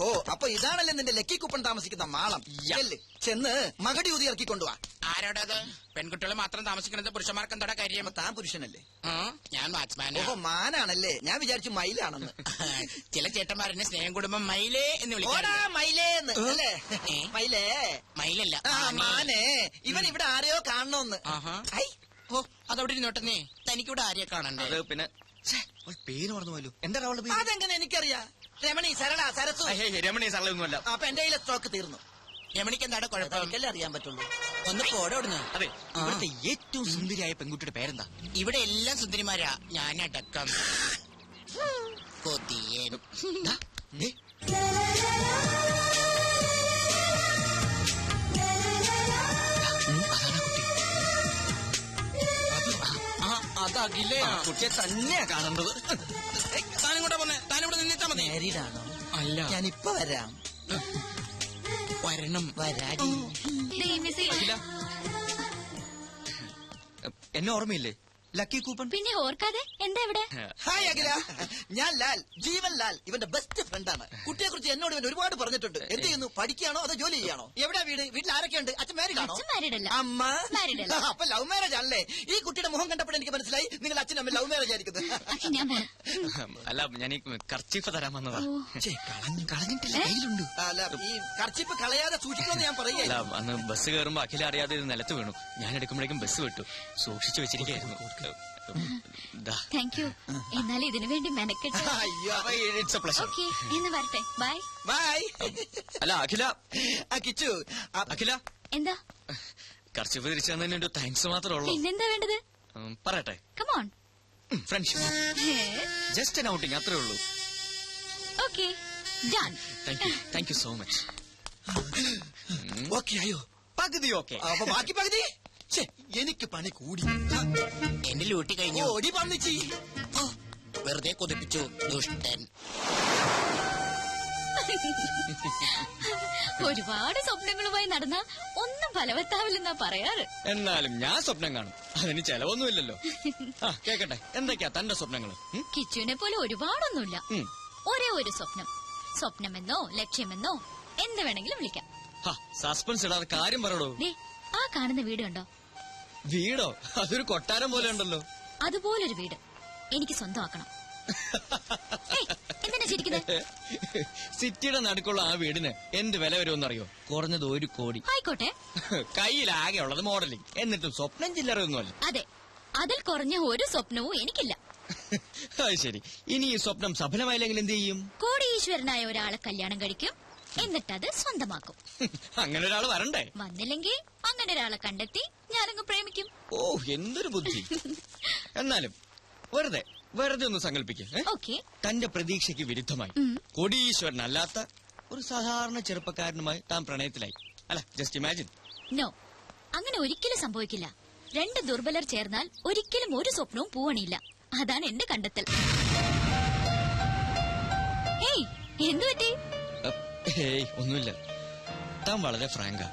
ഓഹോ, അപ്പൊ ഇതാണല്ലേ നിന്റെ ലക്കി കൂപ്പൺ താമസിക്കുന്ന മാളം. ചെന്ന് മകടി ഊതി ഇറക്കി കൊണ്ടുപോവാ. ആരോടത്? പെൺകുട്ടികൾ മാത്രം താമസിക്കുന്നത് പുരുഷന്മാർക്ക് എന്താ കാര്യം? താൻ പുരുഷനല്ലേ? ഞാൻ വാച്ച്മാൻ. ഓഹോ, മാനാണല്ലേ? ഞാൻ വിചാരിച്ചു മയിലാണെന്ന്. ചില ചേട്ടന്മാരെന്നെ സ്നേഹം കുടുംബം മയിലേ എന്ന് വിളിക്കാ. മയിലേന്ന് അല്ലേ? മയിലേ മയിലല്ല, മാനേ. ഇവൻ ഇവിടെ ആരെയോ കാണണോന്ന്. ഓ, അതവിടെ ഇരുന്നോട്ടെ. തനിക്കിവിടെ ആരെയോ കാണണ്ടേ? പിന്നെ പേര് മറന്നു പോയല്ലോ. എന്താ അവളുടെ പേര്? അതെങ്ങനെ എനിക്കറിയാം? രമണി, സരള, സരസു. രമണി സരളൊന്നുമല്ല. അപ്പൊ എന്റെ കയ്യിലെ സ്റ്റോക്ക് തീർന്നു. രമണിക്ക് എന്താ കുഴപ്പം? എനിക്കല്ലേ അറിയാൻ പറ്റുള്ളൂ. ഒന്ന് പോടോടുന്നു. അതെ, ഇവിടുത്തെ ഏറ്റവും സുന്ദരിയായ പെൺകുട്ടിയുടെ പേരെന്താ? ഇവിടെ എല്ലാം സുന്ദരിമാരാ, ഞാനടക്കം. കൊതിയൻ. അതകിലേ കുട്ടിയെ തന്നെയാ കാണേണ്ടത്. താനും കൂടെ പോന്നെ, താനിവിടെ നിന്നിട്ടാ മതി. മാരീഡാണോ? അല്ല, ഞാനിപ്പൊ വരാം. വരണം. വരാടി. എന്നെ ഓർമ്മയില്ലേ? Lucky coupon. പിന്നെ ഓർക്കാതെ എന്താ ഇവിടെ? ഹായ് അഖില, ഞാൻ ലാൽ, ജീവൻ ലാൽ, ഇവന്റെ ബെസ്റ്റ് ഫ്രണ്ടാണ്. കുട്ടിയെ കുറിച്ച് എന്നോട് ഇവൻ ഒരുപാട് പറഞ്ഞിട്ടുണ്ട്. എന്ത് ചെയ്യുന്നു? പഠിക്കുകയാണോ അതോ ജോലി ചെയ്യാണോ? എവിടെയാ വീട്? വീട്ടിൽ ആരൊക്കെയുണ്ട്? അച്ഛൻ മാരീഡാണോ? അമ്മ മാരീഡല്ല. അപ്പൊ ലവ് മാരേജ് ആണല്ലേ? ഈ കുട്ടിയുടെ മുഖം കണ്ടപ്പോൾ എനിക്ക് മനസ്സിലായി നിങ്ങൾ അച്ഛനും അമ്മ ലവ് മാരേജ് ആയിരിക്കുന്നത്. അല്ല, ഞാൻ ഈ കർച്ചീഫ് തരാൻ വന്നതാ. കളഞ്ഞിട്ടില്ല, കയ്യിലുണ്ട്. അല്ല, ഈ കർച്ചിപ്പ് കളയാതെ സൂക്ഷിക്കണമെന്ന് ഞാൻ പറയുക. അന്ന് ബസ് കയറുമ്പോ അഖില അറിയാതെ ഇത് നിലത്ത് വീണു. ഞാൻ എടുക്കുമ്പോഴേക്കും ബസ് വിട്ടു. സൂക്ഷിച്ചു വെച്ചിരിക്കുന്നു. Thank you. എന്നാലും ഇതിനു വേണ്ടി മെനക്കെട്ട്. ഓക്കേ, എന്ന് വരട്ടെ. Bye bye. അല്ല അഖില, കിച്ചു, അഖില എന്താ? കർച്ചീഫ് തിരിച്ചു തന്നതിന് താങ്ക്സ് മാത്രമേ ഉള്ളൂ. പിന്നെന്താ വേണ്ടത്? പറയട്ടെ. Come on. Friendship, just an outing, അത്രേ ഉള്ളൂ. Okay, done. Thank you so much. Okay ആയോ? പകുതി ഓക്കെ. അപ്പൊ ബാക്കി പകുതി എനിക്ക് പണി കൂടി. എന്റെ ലൂട്ടി കഴിഞ്ഞു. ഓടി പന്നിച്ചി. വെറുതെ കൊതിപ്പിച്ചു, ദുഷ്ടൻ. ഒരുപാട് സ്വപ്നങ്ങളുമായി നടന്ന ഒന്നും ഫലവത്താവില്ലെന്നാ പറയാറ്. എന്നാലും ഞാൻ സ്വപ്നം കാണും, അതിന് ചെലവൊന്നുമില്ലല്ലോ. കേക്കട്ടെ, എന്തൊക്കെയാ തന്റെ സ്വപ്നങ്ങള്? കിച്ചുവിനെ പോലെ ഒരുപാടൊന്നുമില്ല, ഒരേ ഒരു സ്വപ്നം. സ്വപ്നമെന്നോ ലക്ഷ്യമെന്നോ എന്ത് വേണമെങ്കിലും വിളിക്കാം. സസ്പെൻസ് ഇടാതെ കാര്യം പറയടോ. ആ കാണുന്ന വീട് കണ്ടോ? വീടോ? അതൊരു കൊട്ടാരം പോലെ ഉണ്ടല്ലോ. അതുപോലൊരു വീട് എനിക്ക് സ്വന്തമാക്കണം. എന്തിനാ ചിരിക്കുന്നത്? സിറ്റിയുടെ നടുക്കുള്ള ആ വീടിന് എന്ത് വില വരുമെന്നറിയോ? കുറഞ്ഞത് 1 കോടി. ആയിക്കോട്ടെ. കയ്യിലാകെ ഉള്ളത് മോഡലിംഗ്, എന്നിട്ടും സ്വപ്നം ചില്ലറയൊന്നുമല്ല. അതെ, അതിൽ കുറഞ്ഞ ഒരു സ്വപ്നവും എനിക്കില്ല. അത് ശരി. ഇനി ഈ സ്വപ്നം സഫലമായില്ലെങ്കിൽ എന്ത് ചെയ്യും? കോടീശ്വരനായ ഒരാളെ കല്യാണം കഴിക്കും, എന്നിട്ടത് സ്വന്തമാക്കും. അങ്ങനെ ഒരാൾ വരണ്ടേ? വന്നില്ലെങ്കിൽ അങ്ങനെ ഒരാളെ കണ്ടെത്തി ഞാനങ്ങ് പ്രേമിക്കും. ഓ, എന്തൊരു ബുദ്ധി. എന്നാലും വെറുതെ ഒന്ന് സങ്കല്പിക്കും. തന്റെ പ്രതീക്ഷയ്ക്ക് വിരുദ്ധമായി കോടീശ്വരനല്ലാത്ത ഒരു സാധാരണ ചെറുപ്പക്കാരനുമായി താൻ പ്രണയത്തിലായി. അല്ല, ജസ്റ്റ് ഇമാജിൻ. നോ, അങ്ങനെ ഒരിക്കലും സംഭവിക്കില്ല. 2 ദുർബലർ ചേർന്നാൽ ഒരിക്കലും ഒരു സ്വപ്നവും പൂവണിയില്ല. അതാണ് എന്റെ കണ്ടെത്തൽ. ഹേയ്, എന്തു പറ്റി? ഹേയ്, ഒന്നുമില്ല. താൻ വളരെ ഫ്രാങ്കാ.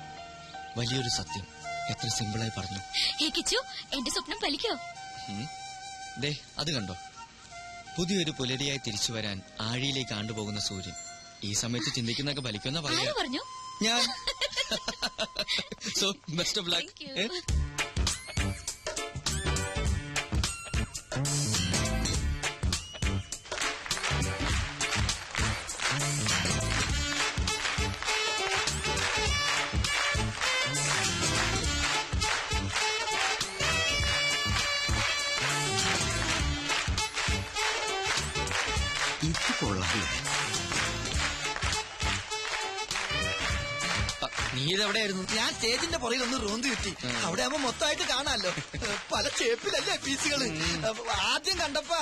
വലിയൊരു സത്യം എത്ര സിമ്പിളായി പറഞ്ഞു. കിച്ചു, എന്റെ സ്വപ്നം ഫലിക്കോ? ദേ, അത് കണ്ടോ? പുതിയൊരു പുലരിയായി തിരിച്ചു വരാൻ ആഴിയിലേക്ക് ആണ്ടുപോകുന്ന സൂര്യൻ. ഈ സമയത്ത് ചിന്തിക്കുന്നൊക്കെ ഫലിക്കുന്ന പറഞ്ഞു ഞാൻ. So best of luck. നീ ഇതെവിടെയായിരുന്നു? ഞാൻ സ്റ്റേജിന്റെ പുറകിൽ ഒന്ന് റൂന്ത് കിട്ടി. അവിടെ ആവുമ്പോ മൊത്തമായിട്ട് കാണാമല്ലോ. പല ഷേപ്പിലല്ലേ പീസുകള്. ആദ്യം കണ്ടപ്പോ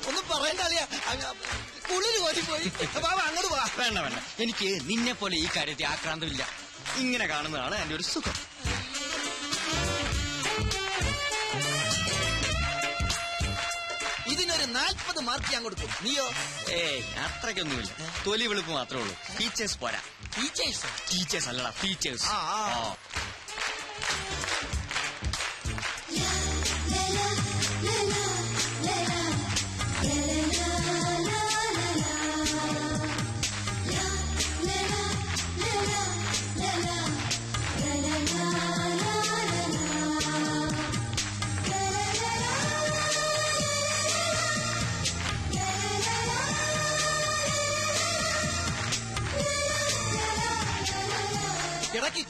ഒന്നും പറയണ്ട അറിയാ, കുളിര് കോരിപ്പോയി. അങ്ങോട്ട് പോവാ. വേണ്ട, എനിക്ക് നിന്നെ പോലെ ഈ കാര്യത്തിൽ ആക്രാന്തമില്ല. ഇങ്ങനെ കാണുന്നതാണ് എന്റെ ഒരു സുഖം. ഇതിനൊരു 40 മാർക്ക് ഞാൻ കൊടുക്കും. നീയോ? അത്രയ്ക്കൊന്നുമില്ല. തൊലി വെളുപ്പ് മാത്രമേ ഉള്ളൂ. ടീച്ചേഴ്സ് പോരാ. ടീച്ചേഴ്സ് അല്ലടാ, ടീച്ചേഴ്സ്.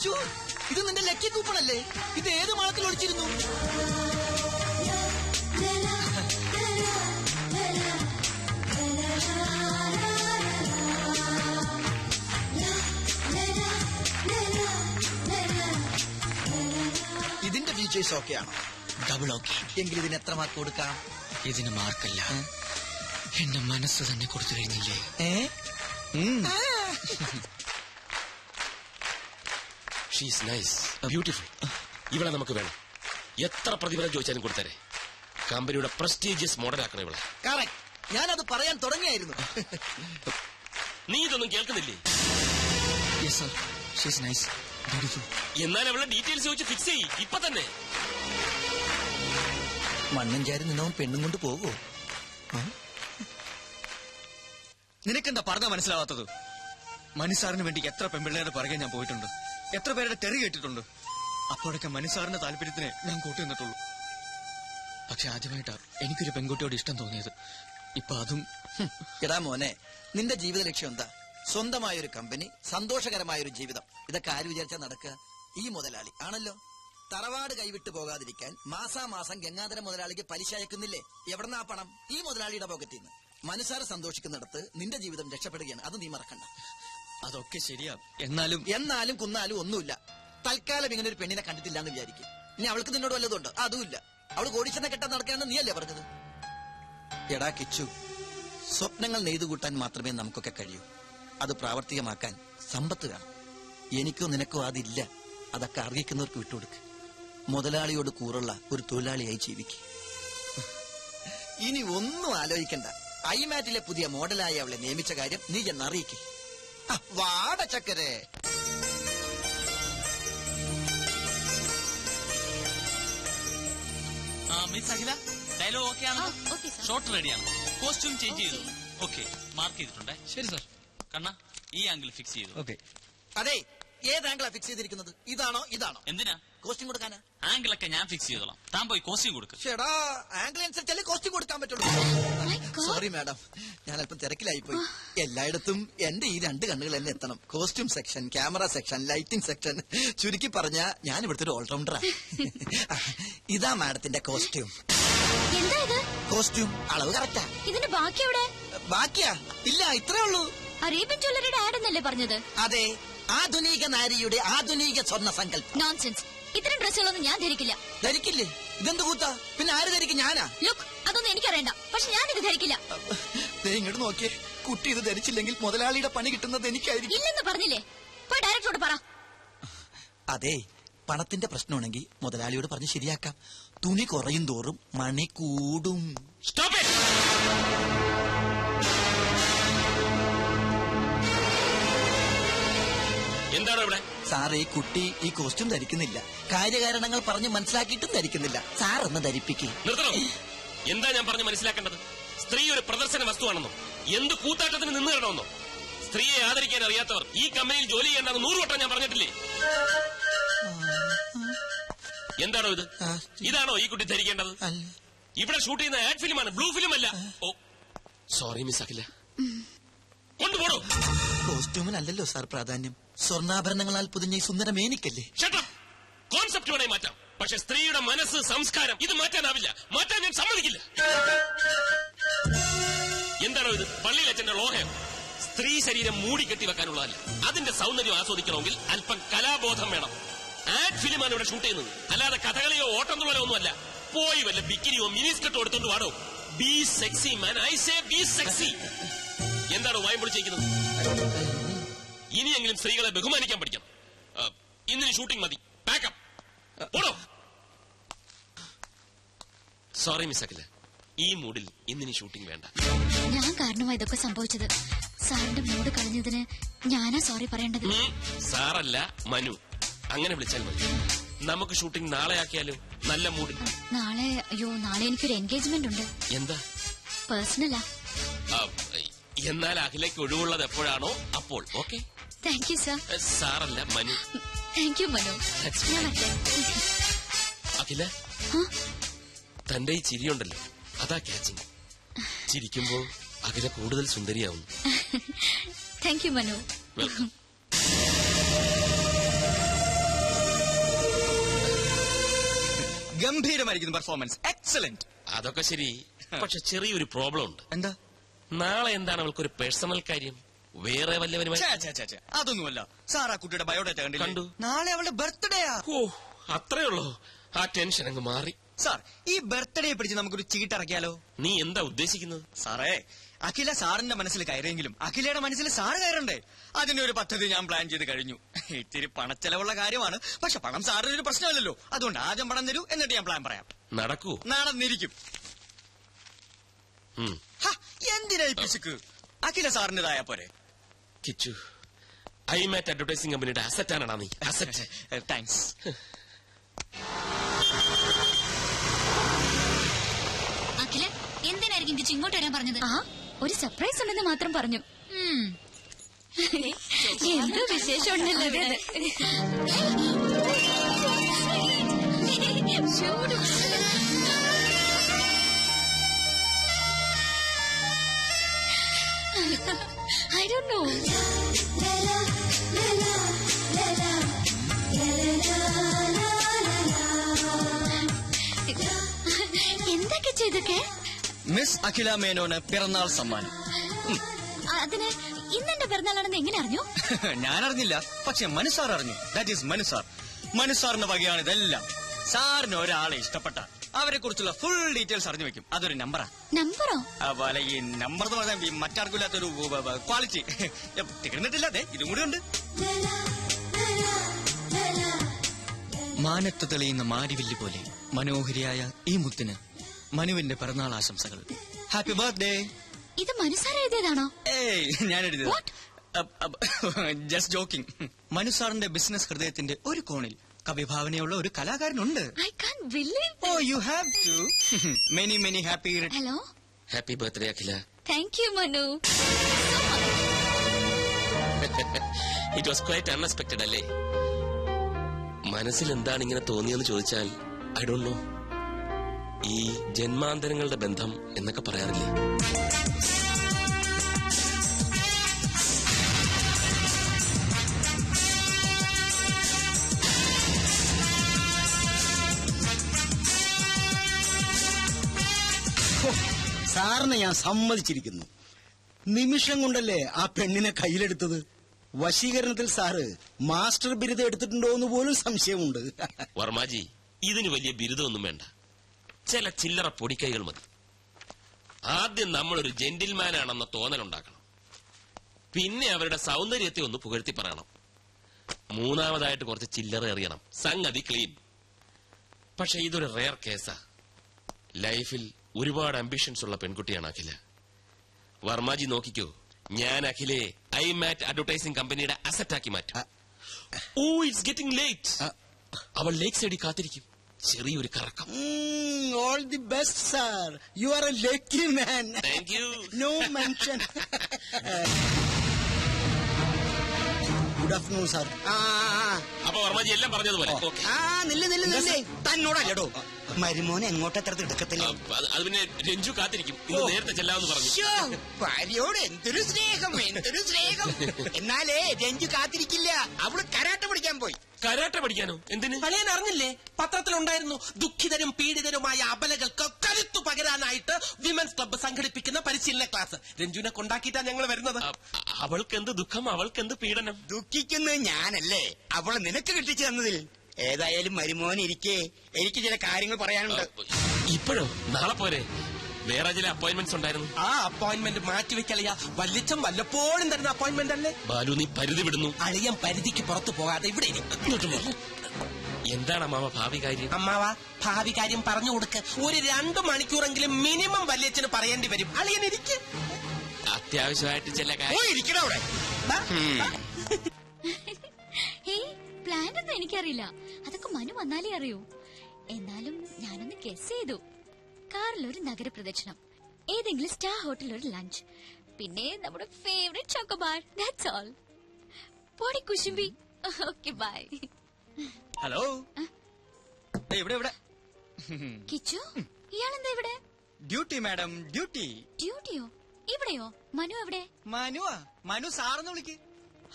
കിച്ചു, ഇത് നിന്റെ ലക്കി കൂപ്പണല്ലേ? ഇത് ഏത് മാളത്തിൽ ഒളിച്ചിരുന്നു? ഇതിന്റെ ഫീച്ചേഴ്സ് ഓക്കെ ആണോ? Double okay. എങ്കിൽ ഇതിന് എത്ര മാർക്ക് കൊടുക്കാം? ഇതിന് മാർക്കല്ല, എന്റെ മനസ്സ് തന്നെ കൊടുത്തു കഴിഞ്ഞില്ലേ? She's nice, beautiful. ഇവളെ നമുക്ക് വേണം. എത്ര പ്രതിഫലം ചോദിച്ചാലും കൊടുത്തരെ. കമ്പനിയുടെ പ്രസ്റ്റീജിയസ് മോഡലാക്കണം ഇവളെ. കറക്റ്റ്, ഞാനത് പറയാൻ തുടങ്ങിയായിരുന്നു. നീ ഇതൊന്നും കേൾക്കുന്നില്ലേ? Yes sir, she's nice, beautiful. എന്നാൽ അവളുടെ ഡീറ്റെയിൽസ് ചോദിച്ച് ഫിക്സ് ചെയ്യ് ഇപ്പൊ തന്നെ. മണ്ണും ചാരി നിന്നവൻ പെണ്ണും കൊണ്ട് പോകുമോ? നിനക്കെന്താ പറഞ്ഞാ മനസ്സിലാവാത്തത്? മനുസാറിന് വേണ്ടി എത്ര പെൺപിള്ളേരുടെ പുറകെ ഞാൻ പോയിട്ടുണ്ട്, എത്ര പേരുടെ തെറി കേട്ടിട്ടുണ്ട്. അപ്പോഴൊക്കെ മനുസാറിന്റെ താല്പര്യത്തിന് ഞാൻ കൂട്ടി നിന്നിട്ടുള്ളൂ. പക്ഷെ ആദ്യമായിട്ടാ എനിക്കൊരു പെൺകുട്ടിയോട് ഇഷ്ടം തോന്നിയത്. ഇപ്പൊ അതും. എടാ മോനെ, നിന്റെ ജീവിത ലക്ഷ്യം എന്താ? സ്വന്തമായൊരു കമ്പനി, സന്തോഷകരമായൊരു ജീവിതം. ഇതൊക്കെ ആര് വിചാരിച്ചാ നടക്കുക? ഈ മുതലാളി ആണല്ലോ. തറവാട് കൈവിട്ടു പോകാതിരിക്കാൻ മാസാമാസം ഗംഗാധര മുതലാളിക്ക് പലിശ അയക്കുന്നില്ലേ? എവിടെന്നാ പണം? ഈ മുതലാളിയുടെ പോക്കറ്റിൽ നിന്ന്. മനുസാറ് സന്തോഷിക്കുന്നിടത്ത് നിന്റെ ജീവിതം രക്ഷപ്പെടുകയാണ്, അത് നീ മറക്കണ്ട. അതൊക്കെ ശരിയാ, എന്നാലും എന്നാലും കുന്നാലും ഒന്നുമില്ല. തൽക്കാലം ഇങ്ങനെ ഒരു പെണ്ണിനെ കണ്ടിട്ടില്ല എന്ന് വിചാരിക്കും. ഇനി അവൾക്ക് നിന്നോട് വല്ലതുണ്ട്? അതുമില്ല. അവള് കോടീശ്വരനെ കെട്ടാൻ നടക്കാന്ന് നീയല്ലേ പറഞ്ഞത്? എടാ കിച്ചു, സ്വപ്നങ്ങൾ നെയ്തുകൂട്ടാൻ മാത്രമേ നമുക്കൊക്കെ കഴിയൂ. അത് പ്രാവർത്തികമാക്കാൻ സമ്പത്ത് വേണം. എനിക്കോ നിനക്കോ അതില്ല. അതൊക്കെ അർഹിക്കുന്നവർക്ക് വിട്ടുകൊടുക്ക്. മുതലാളിയോട് കൂറുള്ള ഒരു തൊഴിലാളിയായി ജീവിക്കും. ഇനി ഒന്നും ആലോചിക്കണ്ട. ഐമാറ്റിലെ പുതിയ മോഡലായി അവളെ നിയമിച്ച കാര്യം നീ എന്ന് അറിയിക്കും. വാട ചക്കരെ. മിസ് അഖില, ഡയലോഗ് ഓക്കെ ആണ്? ഷോട്ട് റെഡിയാണ്. കോസ്റ്റ്യൂം ചേഞ്ച് ചെയ്തു. ഓക്കെ, മാർക്ക് ചെയ്തിട്ടുണ്ട്. ശരി സർ. കണ്ണ, ഈ ആംഗിൾ ഫിക്സ് ചെയ്തു. ഓക്കെ. അതെ, ഏത് ആംഗിളാ ഫിക്സ് ചെയ്തിരിക്കുന്നത്? ഇതാണോ ഇതാണോ? എന്തിനാ? കോസ്റ്റ്യൂം കൊടുക്കാനാ? ആംഗിൾ ഒക്കെ ഞാൻ ഫിക്സ് ചെയ്തോളാം. താൻ പോയി കോസ്റ്റ്യൂം കൊടുക്കും. ചേടാ, ആംഗിൾ അനുസരിച്ചല്ലേ കോസ്റ്റ്യൂം കൊടുക്കാൻ പറ്റുള്ളൂ. സോറി മാഡം, ഞാൻ അല്പം തിരക്കിലായി പോയി. എല്ലായിടത്തും എന്റെ ഈ രണ്ട് കണ്ണുകൾ തന്നെ എത്തണം. Costume section, camera section, lighting section. ചുരുക്കി പറഞ്ഞ ഞാൻ ഇവിടുത്തെ ഒരു ഓൾറൗണ്ടറാ. ഇതാ മാഡത്തിന്റെ കോസ്റ്റ്യൂം. എന്താ ഇത്? കോസ്റ്റ്യൂം അളവ് കറക്റ്റാ. ഇതിന്റെ ബാക്കി എവിടെ? ബാക്കിയാ? ഇല്ല, ഇത്രേ ഉള്ളൂ. അറേബ്യൻ ജ്വല്ലറിയുടെ ആഡ് എന്നല്ലേ പറഞ്ഞത്? അതെ, ആധുനിക നാരിയുടെ ആധുനിക സ്വർണ്ണ സങ്കല്പം. നോൺസെൻസ്. ഇത്തരം ഡ്രസ്സുകളൊന്നും ഞാൻ ധരിക്കില്ല. ധരിക്കില്ലേ? ഇതെന്ത് കൂത്താ? പിന്നെ ആര് ധരിക്കും? ഞാനാ? ലുക്ക്, അതൊന്നും എനിക്കറിയണ്ട. പക്ഷെ ഞാൻ ഇത് ധരിക്കില്ല. ഇങ്ങോട്ട് നോക്കിയേ. കുട്ടി ഇത് ധരിച്ചില്ലെങ്കിൽ മുതലാളിയുടെ പണി കിട്ടുന്നത് എനിക്കായിരിക്കും. ഇല്ലെന്ന് പറഞ്ഞില്ലേ? പോയി ഡയറക്ടറോട് പറ. അതെ, പണത്തിന്റെ പ്രശ്നമാണെങ്കിൽ മുതലാളിയോട് പറഞ്ഞ് ശരിയാക്കാം. തുണി കുറയും തോറും മണി കൂടും. Stop it! എന്താണോ ഇവിടെ? സാറേ, ഈ കുട്ടി ഈ കോസ്റ്റ്യൂം ധരിക്കുന്നില്ല. കാര്യകാരണങ്ങൾ പറഞ്ഞ് മനസ്സിലാക്കിയിട്ടും ധരിക്കുന്നില്ല. സാർ ഒന്ന് ധരിപ്പിക്കേ. നിർത്തണം. എന്താ ഞാൻ പറഞ്ഞ് മനസ്സിലാക്കേണ്ടത്? സ്ത്രീ ഒരു പ്രദർശന വസ്തുവാണെന്നോ, എന്ത് കൂത്താട്ടത്തിന് നിന്ന് തരണമെന്നോ? സ്ത്രീയെ ആദരിക്കാൻ അറിയാത്തവർ ഈ കമ്പനിയിൽ ജോലി ചെയ്യേണ്ടെന്ന് 100 വട്ടം ഞാൻ പറഞ്ഞിട്ടില്ലേ? എന്താണോ ഇത്? ഇതാണോ ഈ കുട്ടി ധരിക്കേണ്ടത്? ഇവിടെ ഷൂട്ട് ചെയ്യുന്ന ആഡ് ഫിലിമാണ്, ബ്ലൂ ഫിലിം അല്ല. ഓ സോറി മിസ് അഖില, കൊണ്ടുപോടോ. കോസ്റ്റ്യൂമിനല്ലല്ലോ സാർ പ്രാധാന്യം, സ്വർണ്ണാഭരണങ്ങളാൽ പൊതിഞ്ഞ ഈ സുന്ദര മേനിക്കല്ലേ. കോൺസെപ്റ്റ് വേണേ മാറ്റാം, പക്ഷെ സ്ത്രീയുടെ മനസ്സ്, സംസ്കാരം ഇത് മാറ്റാനാവില്ല. മാറ്റാൻ ഞാൻ സമ്മതിക്കില്ല. എന്താണോ ഇത്? പള്ളിയിലച്ഛന്റെ ലോഹയം. സ്ത്രീ ശരീരം മൂടിക്കെട്ടി വെക്കാനുള്ളതല്ല. അതിന്റെ സൗന്ദര്യം ആസ്വദിക്കണമെങ്കിൽ അല്പം കലാബോധം വേണം. ആഡ് ഫിലിമാണ് ഇവിടെ ഷൂട്ട് ചെയ്യുന്നത്, അല്ലാതെ കഥകളിയോ ഓട്ടംതുള്ളലോ ഒന്നുമല്ല. പോയി വല്ല ബിക്കിനിയോ മിനിസ്കർട്ടോ എടുത്തോണ്ട് വാടോ. Be sexy man, I say be sexy. എന്താണോ വായം പൊളിച്ചിരിക്കുന്നത്? ഇനിയെങ്കിലും സ്ത്രീകളെ ബഹുമാനിക്കാൻ പഠിക്കണം. ഇന്നിന് ഷൂട്ടിംഗ് മതി. പാക്കപ്പ്. പോടോ. സോറി മിസ് അഖില, ഈ മൂഡിൽ ഇന്നിന് ഷൂട്ടിംഗ് വേണ്ട. ഞാൻ കാരണമായി ഇതൊക്കെ സംഭവിച്ചത്. സാറിന്റെ മൂഡ് കളഞ്ഞതിന് ഞാനാ സോറി പറയേണ്ടത്. സാറല്ല, മനു. അങ്ങനെ വിളിച്ചാൽ മതി. നമുക്ക് ഷൂട്ടിംഗ് നാളെ ആക്കിയാലോ? നല്ല മൂഡിൽ. നാളെ നാളെ എനിക്കൊരു എൻഗേജ്മെന്റ് ഉണ്ട്. എന്താ? പേഴ്സണലാ. എന്നാൽ അഖിലേക്ക് ഒഴിവുള്ളത് എപ്പോഴാണോ അപ്പോൾ. ഓക്കെ. Thank you sir. സാറല്ല, മനു. Thank you Manu. ഞാൻ വരട്ടെ. അഖില, തന്റെ ഈ ചിരിയുണ്ടല്ലോ, അതാ ക്യാച്ചിങ്. ചിരിക്കുമ്പോ അഖില കൂടുതൽ സുന്ദരിയാവുന്നു. Thank you Manu. വെൽക്കം. ഗംഭീരമായിരിക്കുന്നു പെർഫോമൻസ്. എക്സലന്റ്. അതൊക്കെ ശരി, പക്ഷെ ചെറിയൊരു പ്രോബ്ലം ഉണ്ട്. എന്താ? നാളെ എന്താണ് അവൾക്കൊരു പേഴ്സണൽ കാര്യം? വേറെ വല്ലവരുമായി? അതൊന്നുമല്ല സാർ. ആ കുട്ടിയുടെ ബയോഡേറ്റ കണ്ടു. കണ്ടു. നാളെ അവളുടെ ബർത്ത്ഡേയാ. ഓ, അത്രേ ഉള്ളൂ. ആ ടെൻഷൻ അങ്ങ് മാറി. സാർ, ഈ ബർത്ത്ഡേ പിടിച്ച് നമുക്കൊരു ചീട്ടിറക്കിയാലോ? നീ എന്താ ഉദ്ദേശിക്കുന്നത്? സാറേ, അഖില സാറിന്റെ മനസ്സിൽ കയറിയെങ്കിലും അഖിലയുടെ മനസ്സിൽ സാറ് കയറണ്ടേ? അതിനൊരു പദ്ധതി ഞാൻ പ്ലാൻ ചെയ്ത് കഴിഞ്ഞു. ഇത്തിരി പണച്ചെലവുള്ള കാര്യമാണ്, പക്ഷെ പണം സാറിന് ഒരു പ്രശ്നമല്ലല്ലോ. അതുകൊണ്ട് ആദ്യം പണം തരൂ, എന്നിട്ട് ഞാൻ പ്ലാൻ പറയാം. നടക്കൂ? നടന്നിരിക്കും. എന്തിനാ ഈ പിശുക്ക്? അഖില സാറിന്റേതായ പോരെ. കിച്ചു, ഐമാറ്റ് അഡ്വർടൈസിംഗ് കമ്പനിയുടെ അസറ്റാണടാ നീ. അസറ്റ്. താങ്ക്സ്. അഖില, എന്തിനായിരിക്കും കിച്ചു ഇങ്ങോട്ട് വരാൻ പറഞ്ഞത്? ആ, ഒരു സർപ്രൈസ് ഉണ്ടെന്ന് മാത്രം പറഞ്ഞു. എന്തോ വിശേഷം ഉണ്ടല്ലോ ഇവിടെ. I don't know. എന്തൊക്കെ ചെയ്തൊക്കെ? മിസ് അഖില മേനോന് പിറന്നാൾ സമ്മാനം. അതിന് ഇന്നെന്റെ പിറന്നാളാണെന്ന് എങ്ങനെ അറിഞ്ഞു? ഞാൻ അറിഞ്ഞില്ല, പക്ഷെ മനുസാർ അറിഞ്ഞു. That is മനുസാർ. മനുസാറിന്റെ വകയാണ് ഇതെല്ലാം. സാറിന് ഒരാളെ ഇഷ്ടപ്പെട്ട അവരെ കുറിച്ചുള്ള ഫുൾ ഡീറ്റെയിൽസ് അറിഞ്ഞു വെക്കും. അതൊരു നമ്പറാ. നമ്പറോ? അതുപോലെ ഈ നമ്പർ എന്ന് പറഞ്ഞാൽ ഈ മറ്റാർക്കില്ലാത്തൊരു ക്വാളിറ്റി. തീർന്നിട്ടില്ല, അതെ ഇതും കൂടി ഉണ്ട്. മാനത്ത് തെളിയുന്ന മാരിവില്ല് പോലെ മനോഹരിയായ ഈ മുത്തിന് മനുവിന്റെ പിറന്നാൾ ആശംസകൾ. Happy birthday. ഇത് മനുസാർ എഴുതിയതാണോ? ഏയ്, ഞാൻ എഴുതിയത്. Just joking. മനുസാറിന്റെ ബിസിനസ് ഹൃദയത്തിന്റെ ഒരു കോണിൽ കവിഭാവനയുള്ള ഒരു കലാകാരനുണ്ട്. I can't believe it. Oh, you have to. Many, many happy. Hello. Happy birthday Akhila. Thank you, Manu. It was quite unexpected അല്ലേ? മനസ്സിൽ എന്താണ് ഇങ്ങനെ തോന്നിയെന്ന് ചോദിച്ചാൽ ഐ ഡോണ്ട് നോ. ഈ ജന്മാന്തരങ്ങളുടെ ബന്ധം എന്നൊക്കെ പറയാറില്ലേ? സാറിനെ ഞാൻ സമ്മതിച്ചിരിക്കുന്നു. നിമിഷം കൊണ്ടല്ലേ ആ പെണ്ണിനെ കയ്യിലെടുത്തത്. വശീകരണത്തിൽ സാറ് മാസ്റ്റർ ബിരുദം എടുത്തിട്ടുണ്ടോ എന്ന് പോലും സംശയമുണ്ട്. വർമാജി, ഇതിന് വലിയ ബിരുദമൊന്നും വേണ്ട. ചില ചില്ലറ പൊടിക്കൈകൾ മതി. ആദ്യം നമ്മളൊരു ജെന്റിൽമാനാണെന്ന തോന്നലുണ്ടാക്കണം. പിന്നെ അവരുടെ സൗന്ദര്യത്തെ ഒന്ന് പുകഴ്ത്തി പറയണം. മൂന്നാമതായിട്ട് കുറച്ച് ചില്ലറ എറിയണം. സംഗതി ക്ലീൻ. പക്ഷെ ഇതൊരു റെയർ കേസാ. ലൈഫിൽ ഒരുപാട് അംബിഷൻസ് ഉള്ള പെൺകുട്ടിയാണ് അഖില. വർമാജി നോക്കിക്കോ, ഞാൻ അഖിലെ ഐമാറ്റ് അഡ്വർടൈസിംഗ് കമ്പനിയുടെ അസറ്റാക്കി മാറ്റും. Oh, it's getting late. അവൾ ലേക്ക് സൈഡിൽ കാത്തിരിക്കും. ചെറിയൊരു കറക്കം. All the best sir. You are a lucky man. Thank you. No mention. Good afternoon sir. അപ്പൊ വർമാജി എല്ലാം പറഞ്ഞതുപോലെ. നില്ലേ തന്നോടല്ലോ മരുമോനെ എങ്ങോട്ടെത്ര തിടുക്കത്തില്ല. അത് പിന്നെ രഞ്ജു കാത്തിരിക്കും. ഇന്ന് നേരത്തെ ചെല്ലാമെന്ന് പറഞ്ഞു. ഭാര്യയോട് എന്തൊരു സ്നേഹം, എന്തൊരു സ്നേഹം. എന്നാലേ രഞ്ജു കാത്തിരിക്കില്ല. അവള് കരാട്ട പഠിക്കാൻ പോയി. കരാട്ട പഠിക്കാനോ? എന്തിന്? പഴയൻ അറിഞ്ഞില്ലേ? പത്രത്തിലുണ്ടായിരുന്നു. ദുഃഖിതരും പീഡിതരുമായ അബലകൾക്ക് കരുത്തു പകരാനായിട്ട് വിമൻസ് ക്ലബ്ബ് സംഘടിപ്പിക്കുന്ന പരിശീലന ക്ലാസ്. രഞ്ജുവിനെ കൊണ്ടാക്കിയിട്ടാ ഞങ്ങൾ വരുന്നത്. അവൾക്ക് എന്ത് ദുഃഖം, അവൾക്ക് എന്ത് പീഡനം? ദുഃഖിക്കുന്നത് ഞാനല്ലേ, അവള് നിനക്ക് കിട്ടിച്ചു തന്നതിൽ. ഏതായാലും മരുമോനിരിക്കെ എനിക്ക് ചില കാര്യങ്ങൾ പറയാനുണ്ട്. ഇപ്പോഴോ? നാളെ പോരെ? വേറെ ചില അപ്പോയിന്റ്മെന്റ്സ് ഉണ്ടായിരുന്നു. ആ അപ്പോയിന്റ്മെന്റ് മാറ്റിവെക്കളിയാ. വല്ലിച്ചം വല്ലപ്പോഴും തരുന്ന അപ്പോയിന്റ്മെന്റ് അല്ലേ? ബാലു, നീ പരിധി വിടുന്നു. അളിയൻ പരിധിക്ക് പുറത്തു പോകാതെ ഇവിടെ എന്താണ് അമ്മാവ ഭാവി കാര്യം? അമ്മാവ, ഭാവി കാര്യം പറഞ്ഞു കൊടുക്ക. ഒരു 2 മണിക്കൂറെങ്കിലും മിനിമം വല്യച്ഛന് പറയേണ്ടി വരും. അളിയൻ ഇരിക്ക്. അത്യാവശ്യമായിട്ട് ചില കാര്യം. ഇരിക്കണോ അവിടെ? പ്ലാൻ ഒന്നും എനിക്കറിയില്ല. അതൊക്കെ മനു വന്നാലേ അറിയൂ. എന്നാലും ഞാനൊന്ന് ഗസ് ചെയ്തു. കാറിലൊരു നഗരപ്രദക്ഷിണം, ഏതെങ്കിലും സ്റ്റാർ ഹോട്ടലിൽ ഒരു ലഞ്ച്, പിന്നെ നമ്മുടെ ഫേവറേറ്റ് ചോക്കോബാർ. That's all. പോടി കുശുമ്പി. Okay, by. ഹലോ. ഇവിടെ കിച്ചു, ഇയാളെന്താ ഇവിടെ? Duty madam, duty. ഡ്യൂട്ടിയോ? ഇവിടെയോ? മനു എവിടെ? മനുവാ? മനു സാറെന്ന് വിളിക്ക്.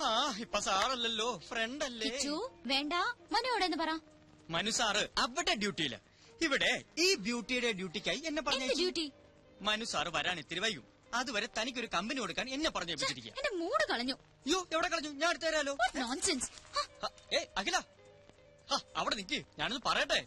ആ, ഇപ്പൊ സാറല്ലല്ലോ, ഫ്രണ്ട് അല്ലേ. കിച്ചു വേണ്ട, മനു എവിടെന്ന് പറ. മനു സാറ് അവിടെ ഡ്യൂട്ടിയില്ല. ഇവിടെ ഈ ബ്യൂട്ടിയുടെ ഡ്യൂട്ടിക്കായി എന്നെ എന്ത് പറഞ്ഞു ഡ്യൂട്ടി? മനു സാറ് വരാൻ ഇത്തിരി വൈകും. അതുവരെ തനിക്കൊരു കമ്പനി കൊടുക്കാൻ എന്നെ പറഞ്ഞു വെച്ചിരിക്കുക. എന്റെ മൂഡ് കളഞ്ഞു. അയ്യോ എവിടെ കളഞ്ഞു? ഞാൻ എടുത്തു തരാലോ. നോൺസെൻസ്. അഖില അവിടെ നിക്ക്, ഞാനൊന്ന് പറയട്ടെ.